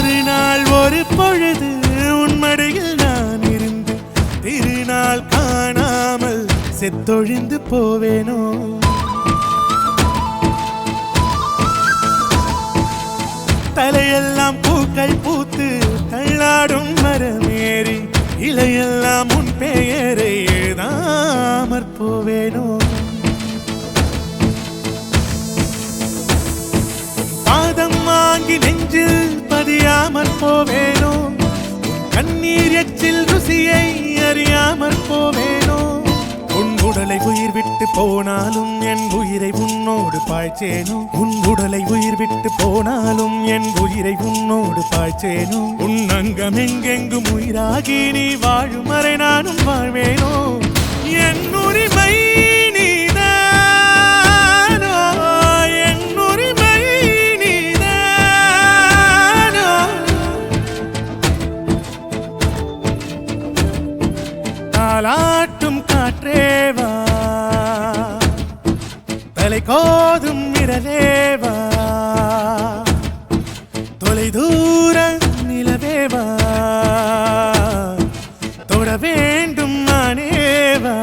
ஒரு நாள் ஒரு பொழுது உன்மடியில் நான் இருந்து திருநாள் காணாமல் செத்தொழிந்து போவேனோ. தலையெல்லாம் பூக்கள் பூத்து தள்ளாடும் மரமேறி இலையெல்லாம் உன் பெயரை எழுதாமற் போவேனோ. பாதம் வாங்கி நெஞ்சில் பதியாமற் போவேனோ. கண்ணீர் எச்சில் ருசியை அறியாமற் போவேனோ. உன் உடலை உயிர் விட்டு போனாலும் என் உயிரை உன்னோடு பாய்ச்சேனோ. உன் உடலை உயிர் விட்டு போனாலும் என் உயிரை உன்னோடு பாய்ச்சேனோ. உன் அங்கம் எங்கெங்கும் உயிராகி நீ வாழும் வரை நானும் வாழ்வேனோ. என் உரிமை நீதானோ, என் உரிமை நீதானோ. தாலாட்டும் காற்றேவா, தலை கோதும் நிழலேவா, தொலை தூர நிலவேவா, தொட வேண்டும் நானேவா.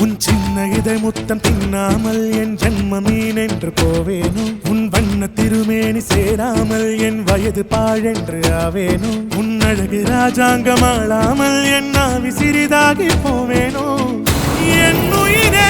உன் சின்ன இதை முத்தம் தின்னாமல் என் ஜன்மம் மீனென்று போவேனோ. உன் வண்ண திருமேனி சேராமல் என் வயது பாழென்று ஆவேனோ. உன் அழகு ராஜாங்கம் ஆளாமல் என் ஆவி சிறிதாகி போவேனோ. என் உயிரே